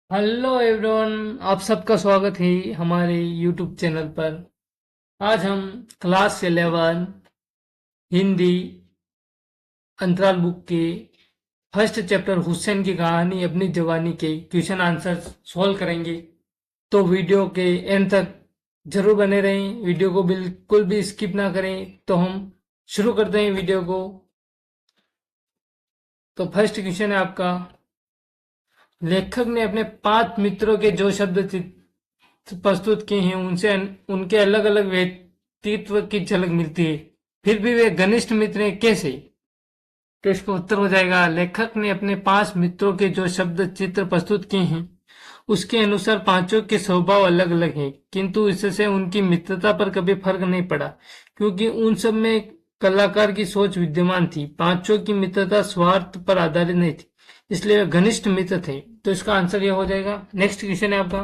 Hello everyone, आप सबका स्वागत है हमारे यूट्यूब चैनल पर। आज हम क्लास 11 हिंदी अंतराल बुक के फर्स्ट चैप्टर हुसैन की कहानी अपनी जवानी के क्वेश्चन आंसर सॉल्व करेंगे। तो वीडियो के एंड तक जरूर बने रहें, वीडियो को बिल्कुल भी स्किप ना करें। तो हम शुरू करते हैं वीडियो को। तो फर्स्ट क्वेश्चन है आपका, लेखक ने अपने 5 मित्रों के जो शब्द प्रस्तुत किए हैं उनसे उनके अलग अलग व्यक्तित्व की झलक मिलती है, फिर भी वे घनिष्ठ मित्र हैं कैसे? तो इसका उत्तर हो जाएगा, लेखक ने अपने 5 मित्रों के जो शब्द चित्र प्रस्तुत किए हैं उसके अनुसार पांचों के स्वभाव अलग अलग हैं, किंतु इससे उनकी मित्रता पर कभी फर्क नहीं पड़ा, क्योंकि उन सब में कलाकार की सोच विद्यमान थी। पांचों की मित्रता स्वार्थ पर आधारित नहीं थी, इसलिए वे घनिष्ठ मित्र थे। तो इसका आंसर यह हो जाएगा। नेक्स्ट क्वेश्चन है आपका,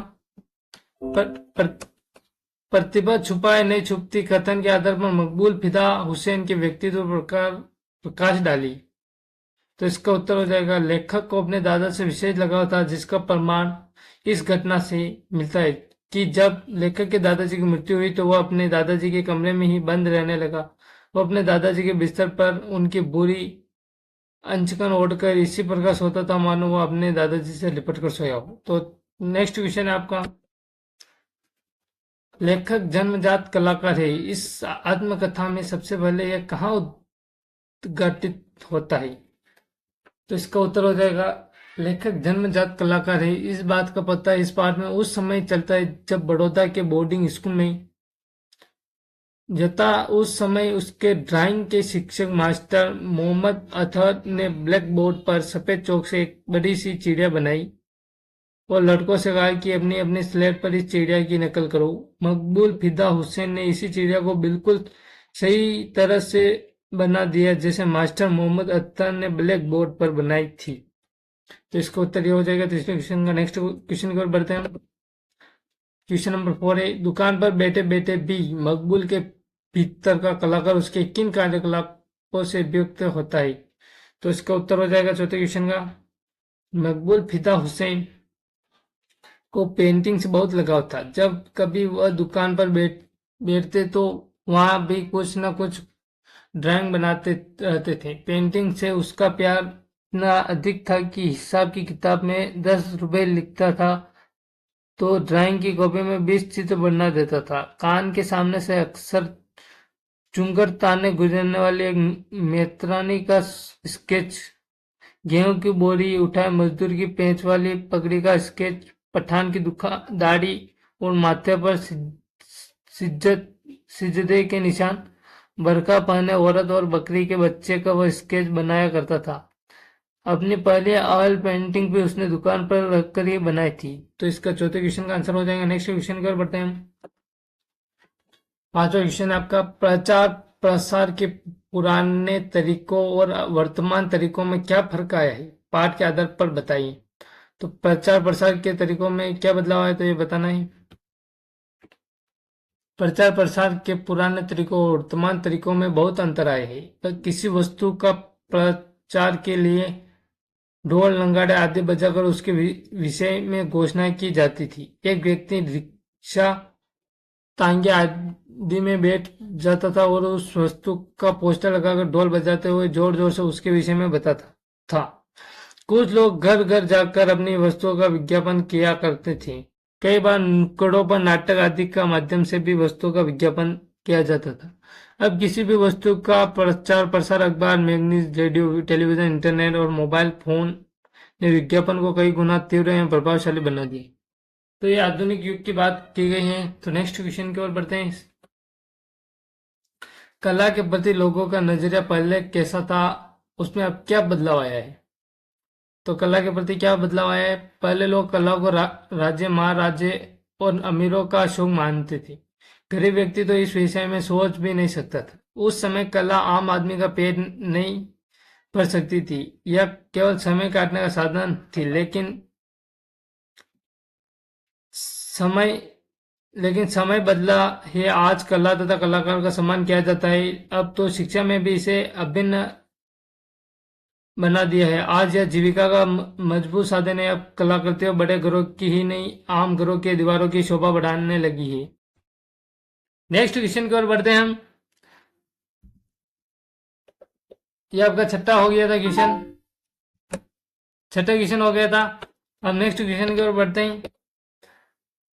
पर, पर, प्रतिभा छुपाए नहीं छुपती कथन के आधार पर मकबूल फिदा हुसैन के व्यक्तित्व पर प्रकाश डाली। तो इसका उत्तर हो जाएगा, लेखक को अपने दादा से विशेष लगाव था, जिसका प्रमाण इस घटना से मिलता है कि जब लेखक के दादाजी की मृत्यु हुई तो वह अपने दादाजी के कमरे में ही बंद रहने लगा। वो अपने दादाजी के बिस्तर पर उनकी बुरी अंचकन ओढ़कर इसी प्रकार सोता था मानो वो अपने दादाजी से लिपट कर सोया हो। तो नेक्स्ट क्वेश्चन है आपका, लेखक जन्मजात कलाकार है, इस आत्मकथा में सबसे पहले यह कहाँ उद्घाटित होता है? तो इसका उत्तर हो जाएगा, लेखक जन्मजात कलाकार है, इस बात का पता इस पाठ में उस समय चलता है जब बड़ौदा के बोर्डिंग स्कूल में जता उस समय उसके ड्राइंग के शिक्षक मास्टर मोहम्मद अतहर ने ब्लैक बोर्ड पर सफेद चौक से एक बड़ी सी चिड़िया बनाई और लड़कों से कहा कि अपनी अपनी स्लेट पर इस चिड़िया की नकल करो। मकबूल फिदा हुसैन ने इसी चिड़िया को बिल्कुल सही तरह से बना दिया जैसे मास्टर मोहम्मद अख्तर ने ब्लैक बोर्ड पर बनाई थी। तो इसका उत्तर ये हो जाएगा। तीसरे क्वेश्चन का नेक्स्ट क्वेश्चन की ओर बढ़ते हैं। क्वेश्चन नंबर 4 है, दुकान पर बैठे बैठे भी मकबूल के भीतर का कलाकार उसके किन कार्यकलापों से व्यक्त होता है? तो इसका उत्तर हो जाएगा चौथे क्वेश्चन का, मकबूल फिदा हुसैन को पेंटिंग से बहुत लगाव था। जब कभी वह दुकान पर बैठते तो वहां भी कुछ न कुछ ड्राइंग बनाते रहते थे। पेंटिंग से उसका प्यार इतना अधिक था कि हिसाब की किताब में 10 रुपए लिखता था तो ड्राइंग की कॉपी में 20 चित्र बना देता था। कान के सामने से अक्सर चुंगर ताने गुजरने वाली एक मेतरानी का स्केच, गेहूं की बोरी उठाए मजदूर की पेंच वाली पगड़ी का स्केच, पठान की दाढ़ी और माथे पर सिज्जत सिजदे के निशान, बरका पहने औरत और बकरी के बच्चे का वह स्केच बनाया करता था। अपनी पहली ऑयल पेंटिंग भी उसने दुकान पर रखकर ही बनाई थी। तो इसका चौथे क्वेश्चन का आंसर हो जाएगा। नेक्स्ट क्वेश्चन की ओर बढ़ते हैं हम। पांचवा क्वेश्चन आपका, प्रचार प्रसार के पुराने तरीकों और वर्तमान तरीकों में क्या फर्क आया है, पाठ के आधार पर बताइए। तो प्रचार प्रसार के तरीकों में क्या बदलाव आया, तो ये बताना है। प्रचार प्रसार के पुराने तरीकों और वर्तमान तरीकों में बहुत अंतर आए हैं। पर किसी वस्तु का प्रचार के लिए ढोल नगाड़े आदि बजाकर उसके विषय में घोषणा की जाती थी। एक व्यक्ति रिक्शा तांगे आदि में बैठ जाता था और उस वस्तु का पोस्टर लगाकर ढोल बजाते हुए जोर जोर से उसके विषय में बताता था। कुछ लोग घर घर जाकर अपनी वस्तुओं का विज्ञापन किया करते थे। कई बार नुक्कड़ों पर नाटक आदि का माध्यम से भी वस्तुओं का विज्ञापन किया जाता था। अब किसी भी वस्तु का प्रचार प्रसार अखबार, मैगजीन, रेडियो, टेलीविजन, इंटरनेट और मोबाइल फोन ने विज्ञापन को कई गुना तीव्र एवं प्रभावशाली बना दिया। तो ये आधुनिक युग की बात की गई है। तो नेक्स्ट क्वेश्चन की ओर बढ़ते हैं। कला के प्रति लोगों का नजरिया पहले कैसा था, उसमें अब क्या बदलाव आया है? तो कला के प्रति क्या बदलाव आया है? पहले लोग कला को राज्य, महाराजे और अमीरों का शौक मानते थे। गरीब व्यक्ति तो इस विषय में सोच भी नहीं सकता था। उस समय कला आम आदमी का पेट नहीं भर सकती थी, यह केवल समय काटने का साधन थी। समय लेकिन समय बदला है। आज कला तथा कलाकार का सम्मान किया जाता है। अब तो शिक्षा में भी इसे अभिन्न बना दिया है। आज यह जीविका का मजबूत साधन है। अब कलाकृतियों बड़े घरों की ही नहीं, आम घरों के दीवारों की शोभा बढ़ाने लगी है। नेक्स्ट क्वेश्चन की ओर बढ़ते हैं हम। ये आपका छठा हो गया था क्वेश्चन, छठा क्वेश्चन हो गया था। अब नेक्स्ट क्वेश्चन की ओर बढ़ते हैं।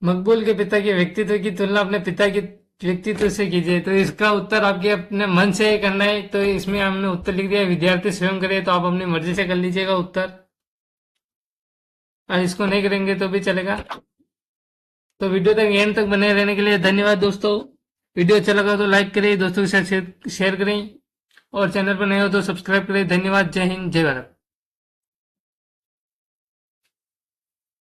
मकबूल के पिता के व्यक्तित्व की तुलना अपने पिता के व्यक्तित्व से कीजिए। तो इसका उत्तर आपके अपने मन से करना है। तो इसमें हमने उत्तर लिख दिया विद्यार्थी स्वयं करे, तो आप अपनी मर्जी से कर लीजिएगा उत्तर, और इसको नहीं करेंगे तो भी चलेगा। तो वीडियो तक एंड तक बने रहने के लिए धन्यवाद दोस्तों। वीडियो अच्छा लगा तो लाइक करें, दोस्तों के साथ शेयर करें, और चैनल पर नए हो तो सब्सक्राइब करें। धन्यवाद। जय हिंद, जय भारत।